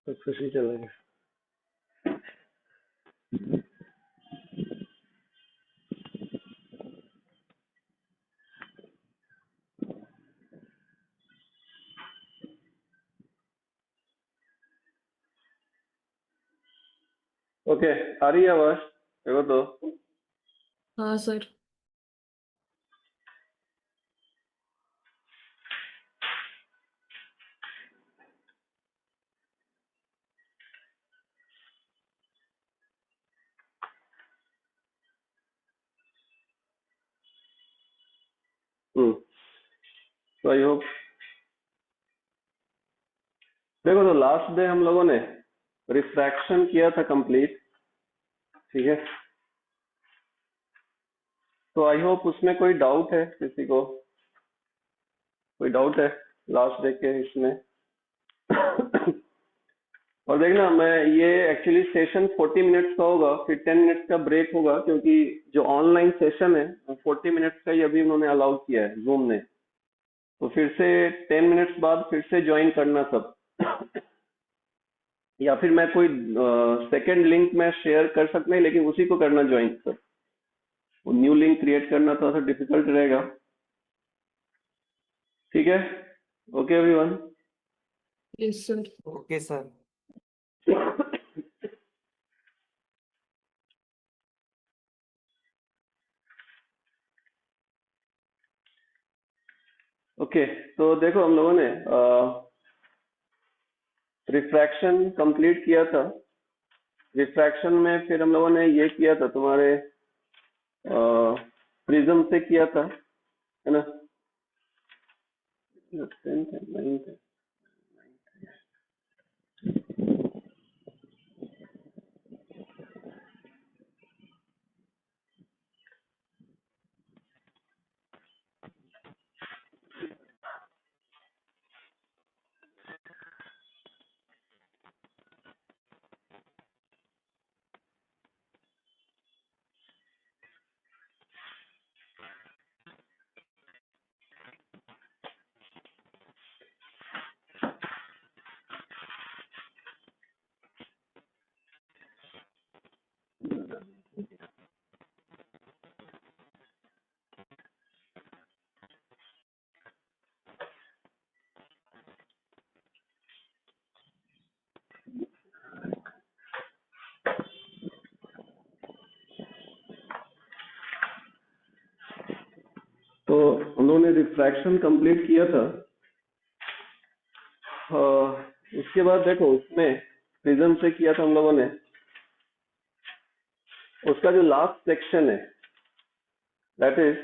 सब कुछ ही चलेगा। ओके, आ रही है आवाज? देखो तो। हाँ सर। तो आई होप। देखो तो लास्ट डे हम लोगों ने रिफ्रैक्शन किया था कंप्लीट, ठीक है। तो आई होप उसमें कोई डाउट है किसी को? कोई डाउट है लास्ट डे के इसमें? और देखना, मैं ये एक्चुअली सेशन 40 मिनट्स का होगा, फिर 10 मिनट्स का ब्रेक होगा, क्योंकि जो ऑनलाइन सेशन है वो 40 मिनट्स का ही अभी उन्होंने अलाउ किया है जूम ने। तो फिर से 10 मिनट्स बाद फिर से ज्वाइन करना सब। या फिर मैं कोई सेकंड लिंक मैं शेयर कर सकते हैं, लेकिन उसी को करना ज्वाइन सब। वो न्यू लिंक क्रिएट करना थोड़ा सा डिफिकल्ट रहेगा, ठीक है। Okay everyone. Yes sir. Okay sir. Okay, तो देखो हम लोगों ने रिफ्रैक्शन कंप्लीट किया था। रिफ्रैक्शन में फिर हम लोगों ने ये किया था, तुम्हारे प्रिज्म से किया था, है ना? 10th है, 9th है। तो हम लोगों ने रिफ्रैक्शन कंप्लीट किया था। उसके बाद देखो, उसमें प्रिज्म से किया था हम लोगों ने। उसका जो लास्ट सेक्शन है, that is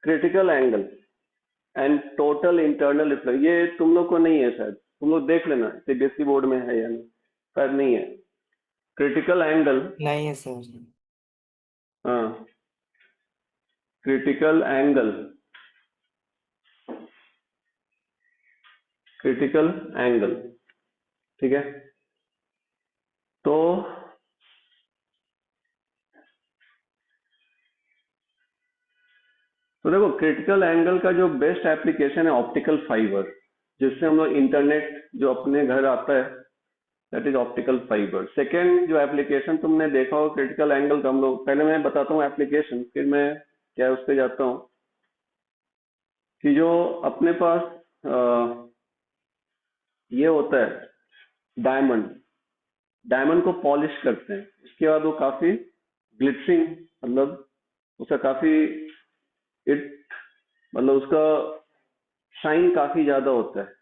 critical angle and total internal reflection. ये तुम लोग को नहीं है शायद, तुम लोग देख लेना सीबीएसई बोर्ड में है या नहीं, शायद नहीं है। क्रिटिकल एंगल, नहीं है सर। हाँ, क्रिटिकल एंगल, क्रिटिकल एंगल, ठीक है। तो देखो, क्रिटिकल एंगल का जो बेस्ट एप्लीकेशन है ऑप्टिकल फाइबर, जिससे हम लोग इंटरनेट जो अपने घर आता है, that is optical fibre. Second जो एप्लीकेशन तुमने देखा हो क्रिटिकल एंगल का, हम लोग पहले मैं बताता हूँ एप्लीकेशन, फिर मैं क्या उस पर जाता हूँ। कि जो अपने पास ये होता है डायमंड, डायमंड को पॉलिश करते हैं, इसके बाद वो काफी ग्लिटरिंग, मतलब उसका काफी इट मतलब उसका शाइन काफी ज्यादा होता है।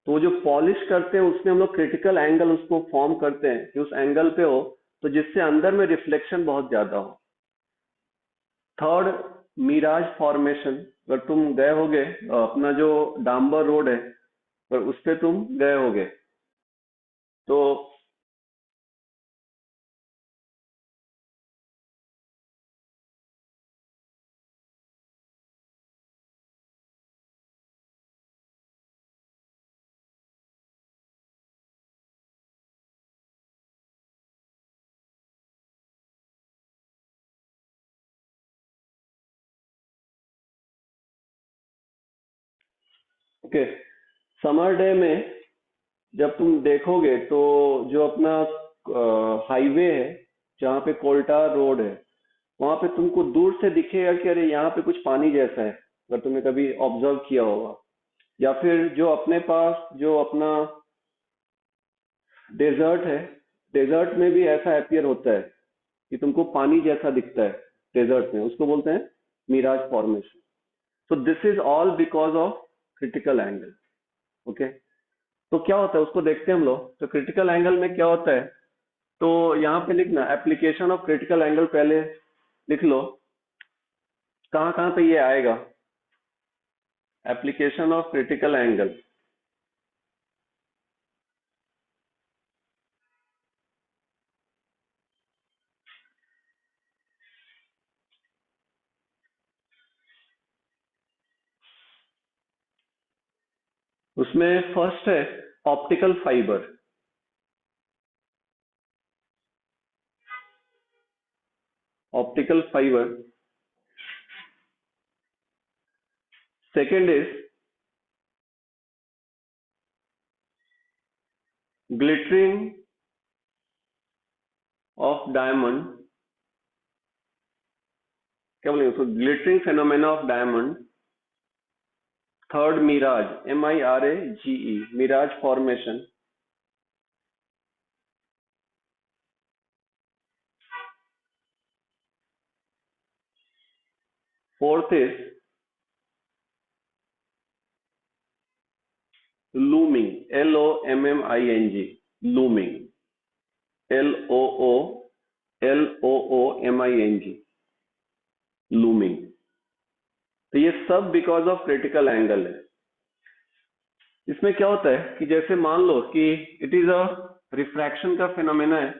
तो वो जो पॉलिश करते हैं उसमें हम लोग क्रिटिकल एंगल उसको फॉर्म करते हैं कि उस एंगल पे हो, तो जिससे अंदर में रिफ्लेक्शन बहुत ज्यादा हो। Third, mirage formation. अगर तुम गए होगे अपना जो डांबर रोड है, अगर उस पे तुम गए होगे तो ओके, समर डे में जब तुम देखोगे तो जो अपना हाईवे है, जहाँ पे कोल्टा रोड है, वहां पे तुमको दूर से दिखेगा कि अरे यहाँ पे कुछ पानी जैसा है, अगर तुमने कभी ऑब्जर्व किया होगा। या फिर जो अपने पास जो अपना डेजर्ट है, डेजर्ट में भी ऐसा अपीयर होता है कि तुमको पानी जैसा दिखता है डेजर्ट में, उसको बोलते हैं mirage formation. So this is all because of critical angle. Okay, तो क्या होता है उसको देखते हैं हम लोग। तो क्रिटिकल एंगल में क्या होता है, तो यहाँ पे लिखना एप्लीकेशन ऑफ क्रिटिकल एंगल, पहले लिख लो कहाँ कहाँ पे ये आएगा। एप्लीकेशन ऑफ क्रिटिकल एंगल, उसमें फर्स्ट है optical fibre. Optical fibre. Second is glittering of diamond. क्या बोलेंगे उसको, glittering phenomena of diamond. Third mirage, MIRAGE, mirage formation. Fourth is looming, LOMMING, looming, LOOMING, looming. तो ये सब बिकॉज ऑफ क्रिटिकल एंगल है। इसमें क्या होता है कि जैसे मान लो कि इट इज अ रिफ्रैक्शन का फिनोमेना है,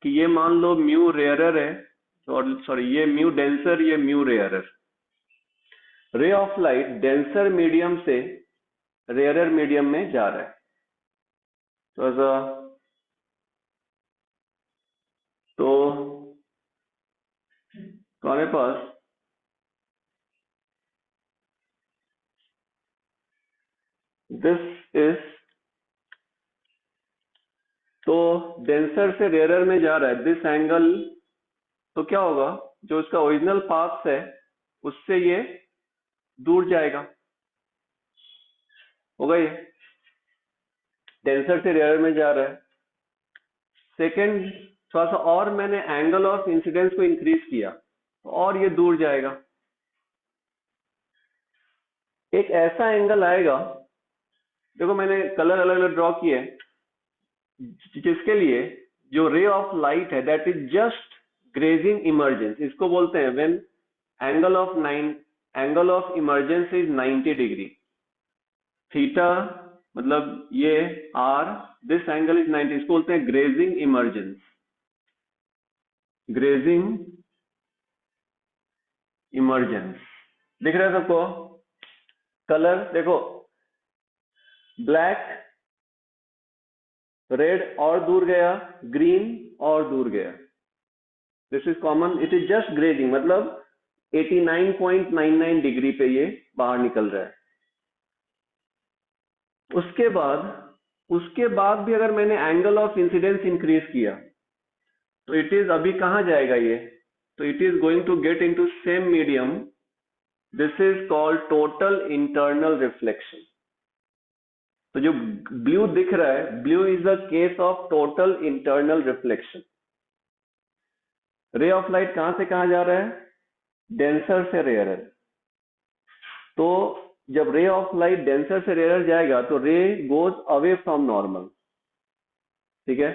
कि ये मान लो म्यू रेयरर है, और सॉरी ये म्यू डेंसर, ये म्यू रेयरर। रे ऑफ लाइट डेंसर मीडियम से रेयरर मीडियम में जा रहा है। तो तो हमारे पास दिस इज, तो डेंसर से रेयरर में जा रहा है दिस एंगल। तो क्या होगा, जो इसका ओरिजिनल पाथ है उससे ये दूर जाएगा, होगा ये डेंसर से रेयरर में जा रहा है। सेकंड, थोड़ा सा और मैंने एंगल ऑफ इंसिडेंस को इंक्रीज किया तो और ये दूर जाएगा। एक ऐसा एंगल आएगा, देखो मैंने कलर अलग अलग ड्रॉ किए हैं, जिसके लिए जो रे ऑफ लाइट है that is just grazing emergence, इसको बोलते हैं when angle of emergence is 90 degree. Theta मतलब ये आर, दिस एंगल इज 90, इसको बोलते हैं ग्रेजिंग इमर्जेंस। ग्रेजिंग इमर्जेंस दिख रहा है सबको? कलर देखो, ब्लैक, रेड और दूर गया, ग्रीन और दूर गया। This is common, it is just grazing, मतलब 89.99 डिग्री पे ये बाहर निकल रहा है। उसके बाद भी अगर मैंने एंगल ऑफ इंसिडेंस इंक्रीज किया तो इट इज अभी कहाँ जाएगा ये, तो it is going to get into same medium. This is called total internal reflection. तो जो ब्लू दिख रहा है, blue is the case of total internal reflection. Ray of light कहां से कहां जा रहा है, डेंसर से रेयरर। तो जब रे ऑफ लाइट डेंसर से रेयरर जाएगा तो रे गोज अवे फ्रॉम नॉर्मल, ठीक है।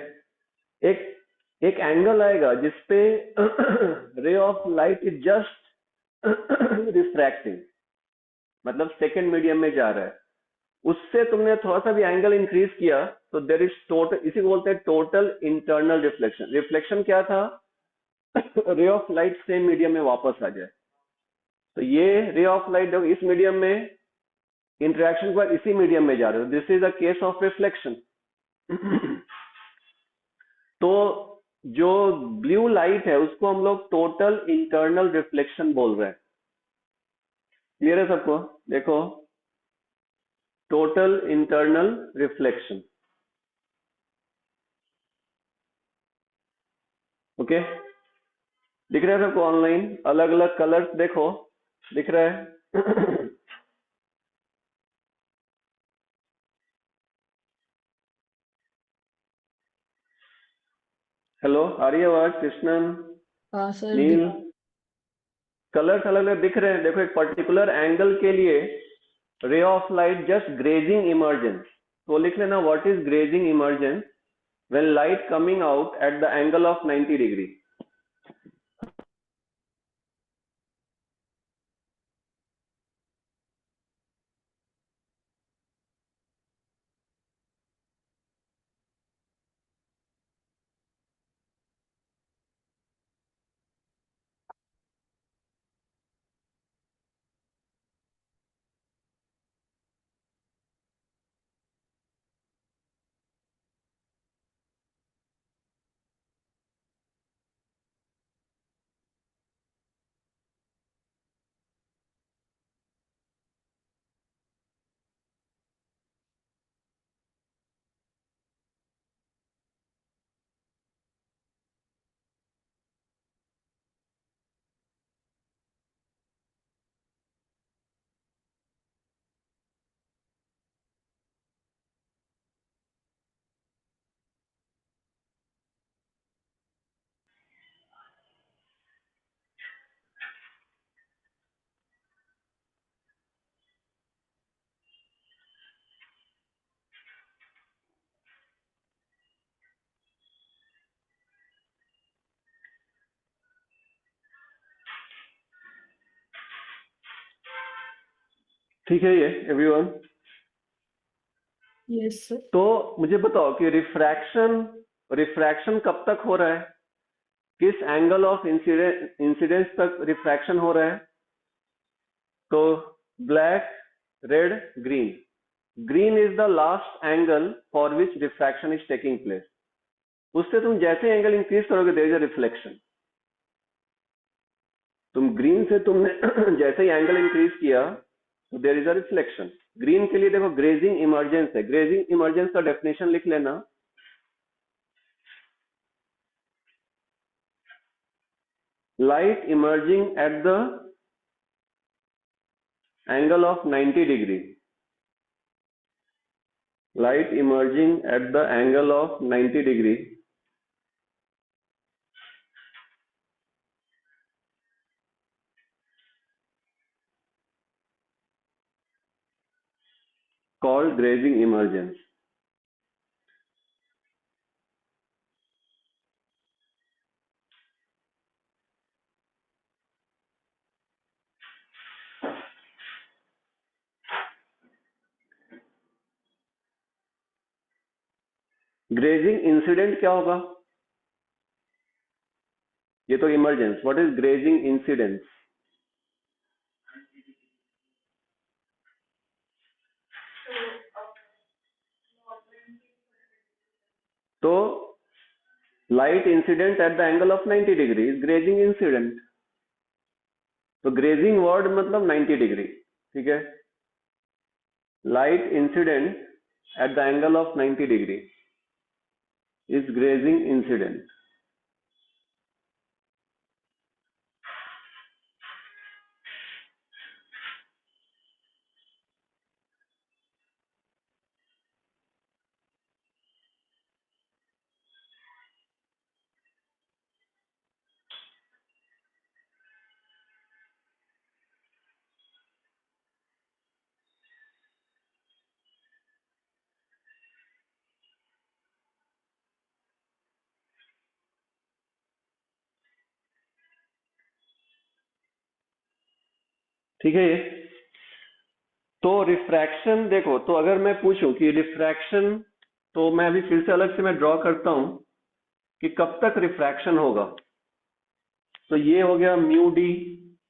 एक एक एंगल आएगा जिसपे रे of light is just refracting, मतलब सेकेंड मीडियम में जा रहा है, उससे तुमने थोड़ा सा भी एंगल इंक्रीज किया तो देर इज टोटल, इसी को बोलते हैं टोटल इंटरनल रिफ्लेक्शन। रिफ्लेक्शन क्या था, रे ऑफ लाइट सेम मीडियम में वापस आ जाए। तो ये रे ऑफ लाइट जब इस मीडियम में इंटरेक्शन के बाद इसी मीडियम में जा रहे हो, this is a case of reflection. तो जो ब्लू लाइट है उसको हम लोग टोटल इंटरनल रिफ्लेक्शन बोल रहे हैं। क्लियर है सबको? देखो, टोटल इंटरनल रिफ्लेक्शन। ओके, दिख रहा है सबको ऑनलाइन? अलग अलग कलर्स देखो, दिख रहा है? हेलो, आ रही है आवाज? कृष्णन, हाँ सर नील, कलर्स अलग अलग दिख रहे हैं। देखो, एक पर्टिकुलर एंगल के लिए रे of light just grazing emergence, तो लिख लेना what is grazing emergence when light coming out at the angle of 90 degree. ठीक है ये एवरीवन? Yes sir. तो मुझे बताओ कि रिफ्रैक्शन रिफ्रैक्शन कब तक हो रहा है, किस एंगल ऑफ इंसिडेंस तक रिफ्रैक्शन हो रहा है? तो black, red, green. Green is the last angle for which refraction is taking place. उससे तुम जैसे एंगल इंक्रीज करोगे देयर इज अ रिफ्लेक्शन। तुम ग्रीन से तुमने जैसे ही एंगल इंक्रीज किया तो there is a reflection. Green के लिए देखो ग्रेजिंग इमर्जेंस है। ग्रेजिंग इमर्जेंस का डेफिनेशन लिख लेना, light emerging at the angle of 90 degree. Light emerging at the angle of 90 degree called grazing emergence. Grazing incident क्या होगा? ये तो emergence. What is grazing incidence? तो light incident at the angle of 90 degree is grazing incident. तो grazing word मतलब 90 degree, ठीक है? Light incident at the angle of 90 degree is grazing incident. ठीक है ये? तो रिफ्रैक्शन देखो, तो अगर मैं पूछूं कि रिफ्रैक्शन, तो मैं अभी फिर से अलग से मैं ड्रॉ करता हूं कि कब तक रिफ्रैक्शन होगा। तो ये हो गया म्यू डी,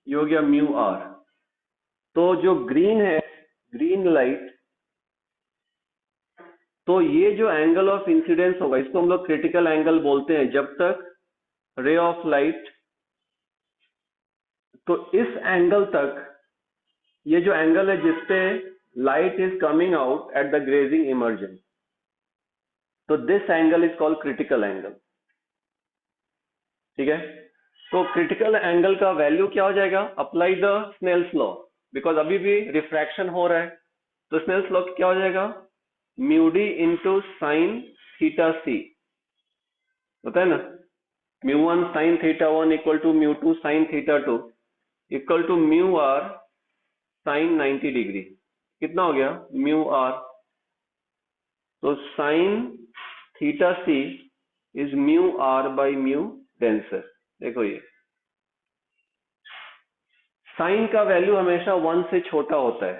ये हो गया म्यू आर। तो जो ग्रीन है, ग्रीन लाइट, तो ये जो एंगल ऑफ इंसिडेंस होगा इसको हम लोग क्रिटिकल एंगल बोलते हैं जब तक रे ऑफ लाइट, तो इस एंगल तक, ये जो एंगल है जिसपे light is coming out at the grazing emergence. So this angle is called critical angle. ठीक है, तो क्रिटिकल एंगल का वैल्यू क्या हो जाएगा? Apply the Snell's law, because अभी भी रिफ्रैक्शन हो रहा है, तो स्नेल्स लॉ क्या हो जाएगा? Mu D into sine theta C, होता है ना, mu one sine theta one equal to mu two sine theta two equal to mu R sine 90 degree. कितना हो गया? Mu R. तो sine theta C is mu R by mu denser. देखो ये sign का वैल्यू हमेशा 1 से छोटा होता है,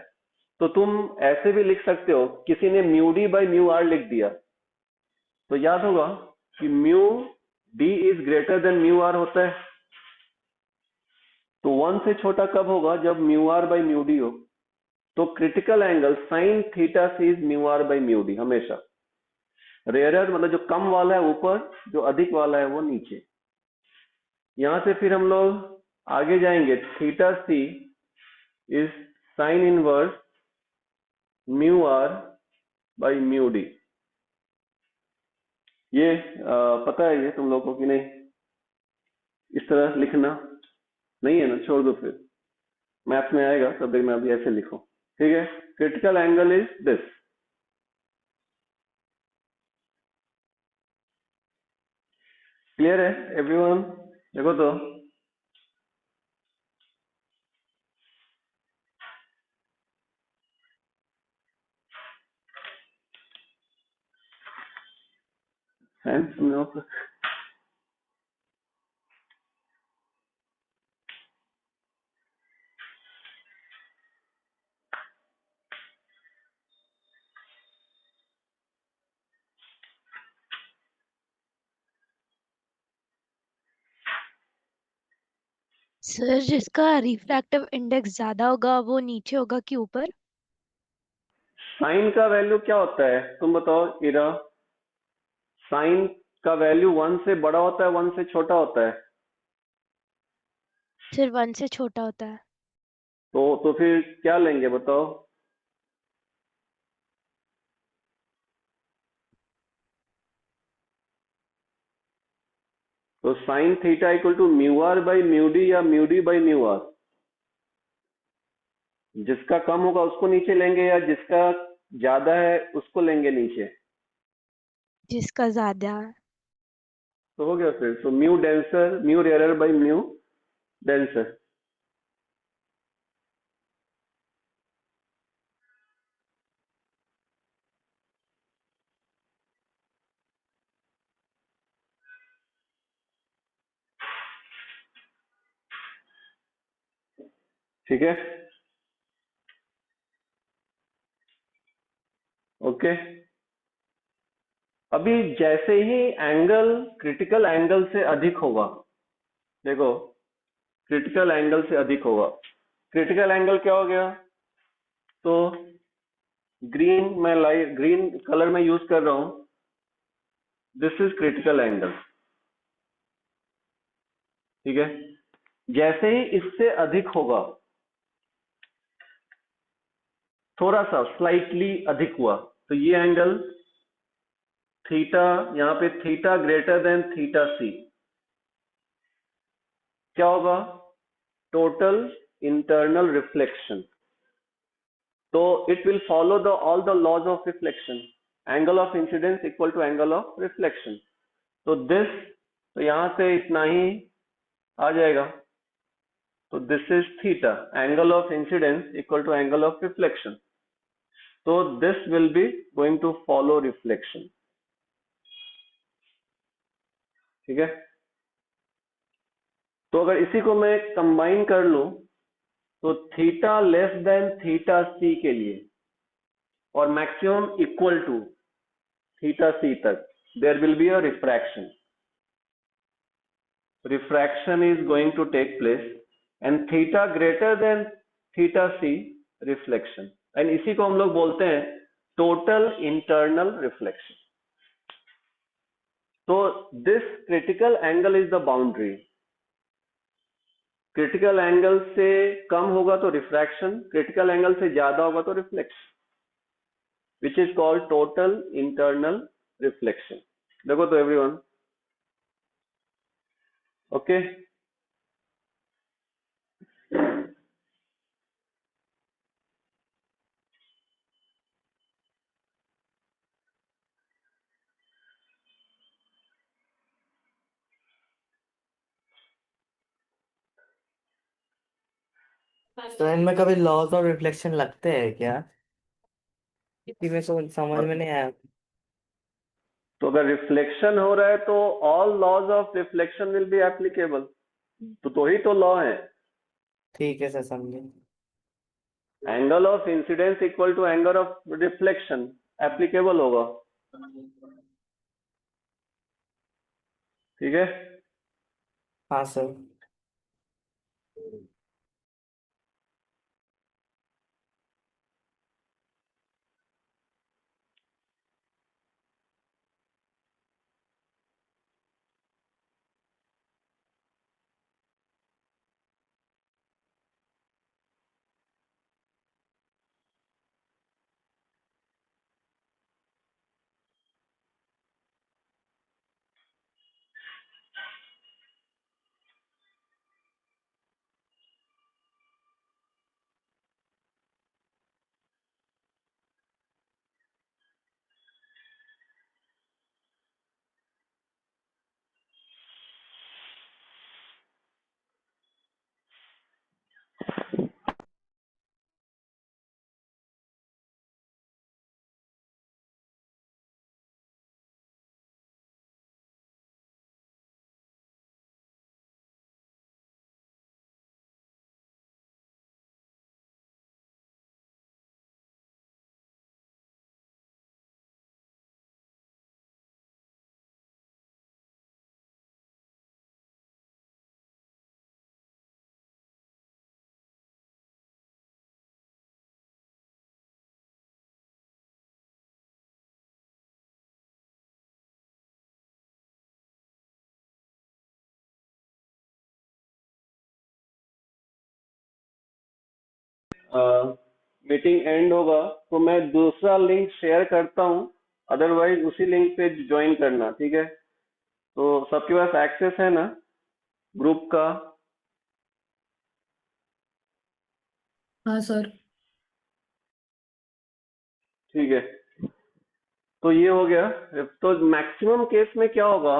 तो तुम ऐसे भी लिख सकते हो, किसी ने mu D by mu R लिख दिया तो याद होगा कि mu D is greater than mu R होता है. तो 1 से छोटा कब होगा? जब mu R by mu D हो. तो critical angle sine theta C is mu R by mu D हमेशा. रेयरर मतलब जो कम वाला है ऊपर, जो अधिक वाला है वो नीचे. यहां से फिर हम लोग आगे जाएंगे. Theta C is sine inverse mu R by mu D. ये पता है ये तुम लोगों को कि नहीं? इस तरह लिखना नहीं है ना, छोड़ दो, फिर मैथ्स में आएगा तब देखना. अभी ऐसे लिखो, ठीक है. Critical angle is this. Clear है एवरीवन? देखो तो है तुम लोगों को? सर जिसका रिफ्रैक्टिव इंडेक्स ज्यादा होगा वो नीचे होगा कि ऊपर? साइन का वैल्यू क्या होता है तुम बताओ इरा? साइन का वैल्यू 1 से बड़ा होता है 1 से छोटा होता है? सिर्फ 1 से छोटा होता है. तो फिर क्या लेंगे बताओ? तो sine theta equal to mu R by mu D या mu D by mu R. जिसका कम होगा उसको नीचे लेंगे या जिसका ज्यादा है उसको लेंगे नीचे? जिसका ज्यादा है. तो हो गया फिर. तो mu denser, mu rarer by mu denser. ठीक है, ओके. अभी जैसे ही एंगल क्रिटिकल एंगल से अधिक होगा, देखो क्रिटिकल एंगल से अधिक होगा. क्रिटिकल एंगल क्या हो गया? तो ग्रीन में लाइट ग्रीन कलर में यूज कर रहा हूं. This is critical angle. ठीक है, जैसे ही इससे अधिक होगा, थोड़ा सा स्लाइटली अधिक हुआ, तो ये एंगल थीटा, यहां पे theta greater than theta C क्या होगा? Total internal reflection. तो it will follow the all the laws of reflection. Angle of incidence equal to angle of reflection. तो दिस, तो यहां से इतना ही आ जाएगा. तो this is theta, angle of incidence equal to angle of reflection. तो this will be going to follow reflection. ठीक है, तो अगर इसी को मैं कंबाइन कर लूं, तो theta less than theta C के लिए और maximum equal to theta C तक there will be a refraction. Refraction is going to take place and theta greater than theta C reflection. And इसी को हम लोग बोलते हैं टोटल इंटरनल रिफ्लेक्शन. तो this critical angle is the boundary. Critical angle से कम होगा तो रिफ्रैक्शन, क्रिटिकल एंगल से ज्यादा होगा तो reflection, which is called total internal reflection. देखो तो एवरीवन, ओके। तो इनमें कभी लॉज ऑफ रिफ्लेक्शन लगते हैं क्या? इसी में समझ में नहीं आया। तो अगर रिफ्लेक्शन हो रहा है तो all laws of reflection will be applicable, तो ही तो लॉ है। ठीक है सर, समझे। Angle of incidence equal to angle of reflection applicable होगा, ठीक है। हाँ सर। मीटिंग एंड होगा तो मैं दूसरा लिंक शेयर करता हूँ, अदरवाइज उसी लिंक पे ज्वाइन करना, ठीक है। तो सबके पास एक्सेस है ना ग्रुप का? हाँ सर। ठीक है, तो ये हो गया। तो मैक्सिमम केस में क्या होगा,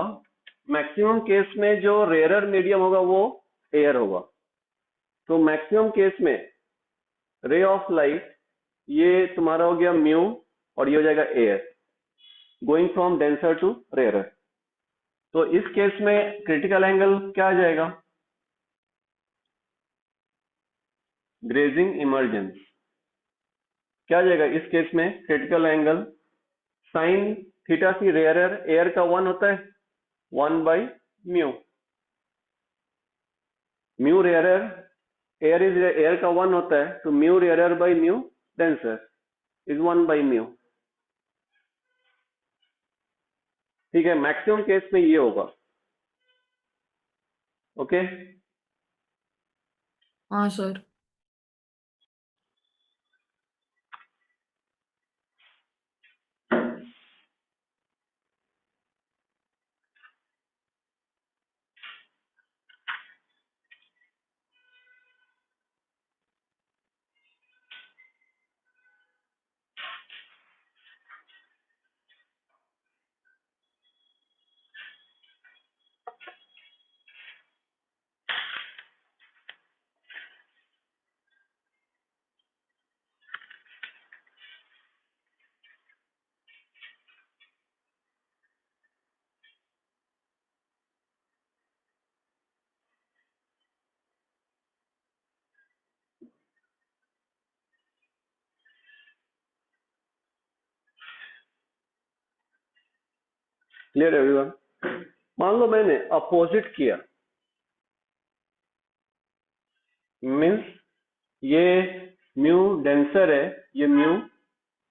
मैक्सिमम केस में जो रेयरर मीडियम होगा वो एयर होगा। तो मैक्सिमम केस में रे ऑफ लाइट ये तुम्हारा हो गया म्यू, और ये हो जाएगा air, going from denser to rarer. तो इस केस में क्रिटिकल एंगल क्या आ जाएगा, ग्रेजिंग इमर्जेंस। क्या आ जाएगा इस केस में क्रिटिकल एंगल, साइन थीटा सी रेयरर, एयर का 1 होता है, 1/म्यू, म्यू रेयरर, एयर का 1 होता है, तो mu rarer by mu denser is 1/म्यू, ठीक है। मैक्सिमम केस में ये होगा, ओके। हाँ सर। Clear everyone? मान लो मैंने अपोजिट किया, मीन्स ये म्यू डेंसर है, ये म्यू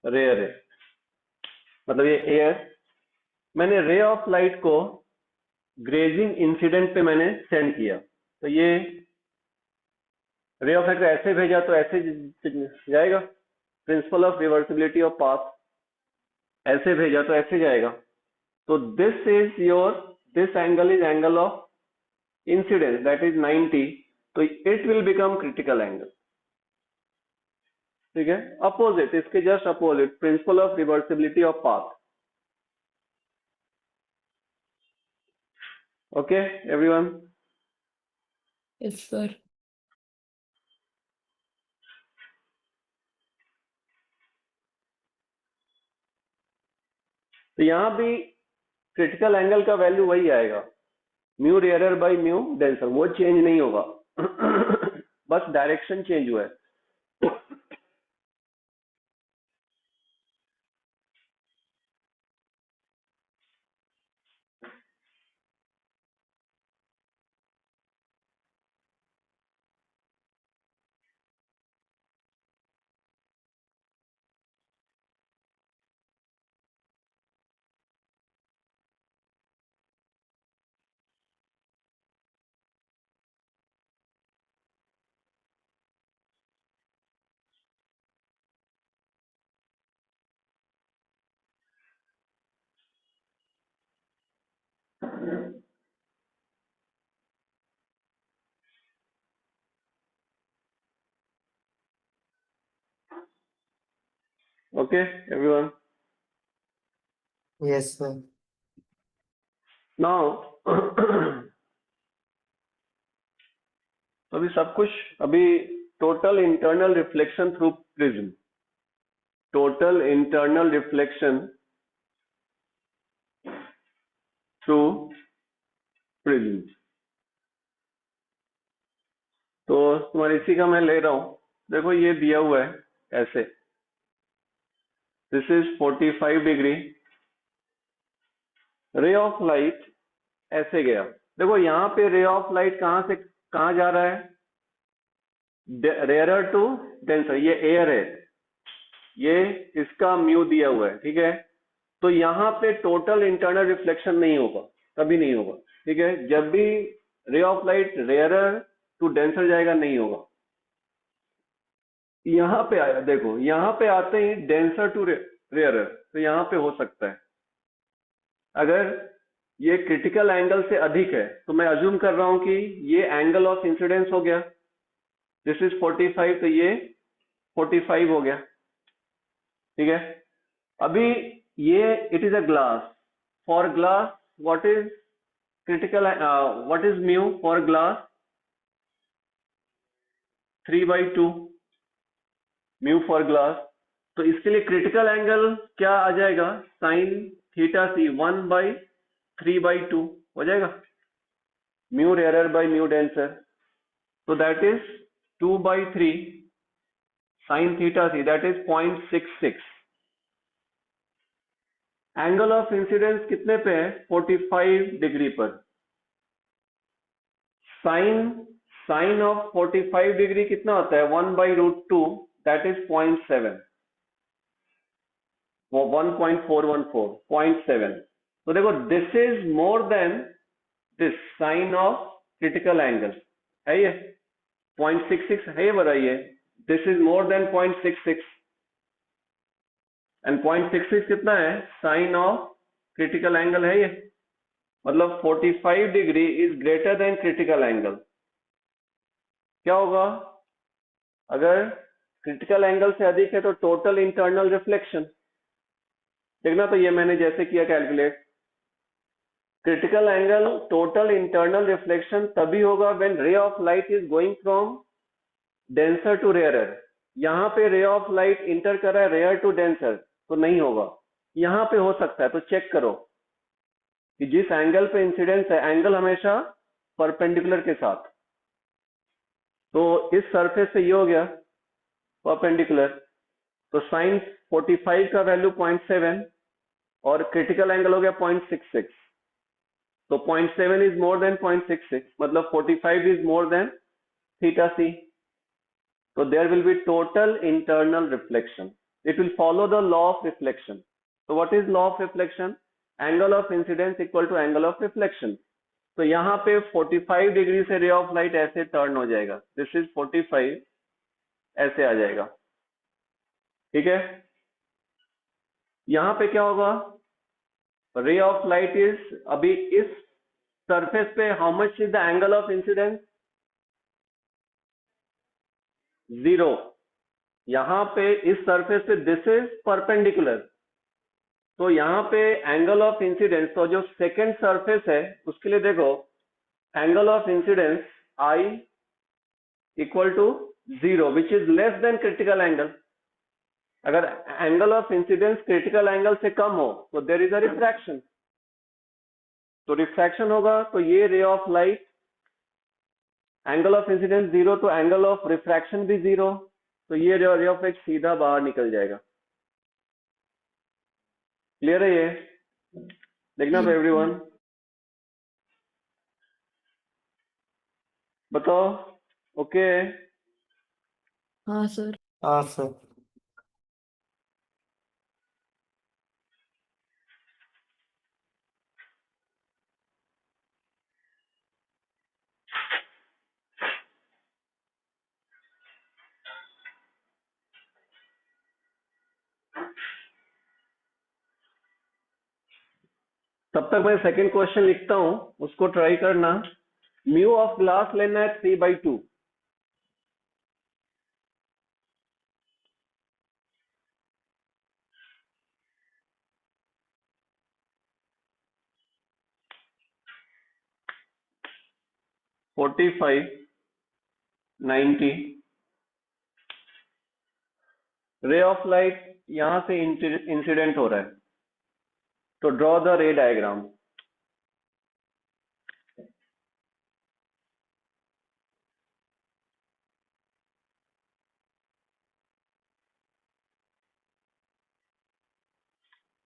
रेयर है, मतलब ये एयर। मैंने रे ऑफ लाइट को ग्रेजिंग इंसिडेंट पे मैंने सेंड किया, तो ये रे ऑफ रिफ्रैक्टर ऐसे भेजा तो ऐसे जाएगा, principle of reversibility of path, ऐसे भेजा तो ऐसे जाएगा। तो this is your, this angle is angle of incidence that is 90, तो it will become critical angle. ठीक है, अपोजिट, इसके just opposite, principle of reversibility of path. Okay everyone? Yes, sir. तो यहां भी क्रिटिकल एंगल का वैल्यू वही आएगा, mu rarer by mu denser, वो चेंज नहीं होगा बस डायरेक्शन चेंज हुआ है। Okay, everyone. Yes, sir. Now, अभी सब कुछ, अभी total internal reflection through prism, total internal reflection through prism, तो तुम्हारे इसी का मैं ले रहा हूं। देखो ये दिया हुआ है ऐसे, दिस इज 45 डिग्री, रे ऑफ लाइट ऐसे गया। देखो यहाँ पे रे ऑफ लाइट कहां से कहां जा रहा है, रेयरर टू डेंसर, ये एयर है, ये इसका म्यू दिया हुआ है, ठीक है। तो यहाँ पे टोटल इंटरनल रिफ्लेक्शन नहीं होगा, कभी नहीं होगा, ठीक है। जब भी ray of light rarer to denser जाएगा नहीं होगा। यहाँ पे आया, देखो यहाँ पे आते ही डेंसर टू रेयरर, तो यहाँ पे हो सकता है, अगर ये क्रिटिकल एंगल से अधिक है तो मैं अज्यूम कर रहा हूं कि ये एंगल ऑफ इंसिडेंस हो गया, दिस इज 45, तो ये 45 हो गया, ठीक है। अभी ये it is a glass, for glass what is critical, what is mu for glass, 3/2 mu for glass. तो इसके लिए क्रिटिकल एंगल क्या आ जाएगा, साइन थीटा सी 1/3/2 हो जाएगा, mu rarer by mu denser, तो that is 2/3 sine theta C, that is 0.66। Angle of incidence कितने पे है, 45 डिग्री पर। साइन ऑफ 45 डिग्री कितना होता है, 1/√2, दैट इज 0.7, वो 1.414, 0.7। तो देखो this is more than this sine of critical angle, है ये 0.66 है, बताइए, this is more than 0.66, and 0.66 कितना है, साइन ऑफ क्रिटिकल एंगल है ये, मतलब 45 degree is greater then critical angle. क्या होगा, अगर क्रिटिकल एंगल से अधिक है तो टोटल इंटरनल रिफ्लेक्शन, देखना, तो ये मैंने जैसे किया calculate, critical angle total internal reflection तभी होगा when ray of light is going from denser to rarer. यहाँ पे रे ऑफ लाइट इंटर कर रहा है रेयर टू डेंसर, तो नहीं होगा, यहाँ पे हो सकता है। तो चेक करो कि जिस एंगल पे इंसिडेंस है, एंगल हमेशा परपेंडिकुलर के साथ, तो इस सरफेस से ये हो गया परपेंडिकुलर, तो साइन 45 का वैल्यू 0.7 और क्रिटिकल एंगल हो गया 0.66, तो 0.7 इज मोर देन 0.66, मतलब 45 is more than theta C, so there will be total internal reflection. It will follow the law of reflection. So what is law of reflection? Angle of incidence equal to angle of reflection. तो यहाँ पे 45 degree से रे of light ऐसे turn हो जाएगा, this is 45, ऐसे आ जाएगा, ठीक है। यहाँ पे क्या होगा, रे ऑफ लाइट इज, अभी इस सरफेस पे how much is the angle of incidence, 0। यहाँ पे इस सरफेस पे दिस इज परपेंडिकुलर, तो यहाँ पे एंगल ऑफ इंसिडेंस, तो जो सेकंड सरफेस है उसके लिए देखो angle of incidence I equal to 0 which is less than critical angle. अगर angle of incidence critical angle से कम हो तो देयर इज अ रिफ्रैक्शन, तो रिफ्रैक्शन होगा, तो ये ray of light, angle of incidence 0 तो एंगल ऑफ रिफ्रैक्शन भी 0, तो ये रे ऑफ लाइट सीधा बाहर निकल जाएगा। क्लियर है ये, देखना हम्म, एवरीवन, बताओ, ओके। हाँ सर। हाँ सर। तब तक मैं सेकंड क्वेश्चन लिखता हूं, उसको ट्राई करना। म्यू ऑफ ग्लास लेना है 3/2, (45, 90) रे ऑफ लाइट यहां से इंसिडेंट हो रहा है, तो ड्रॉ द रे डायग्राम।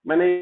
मैंने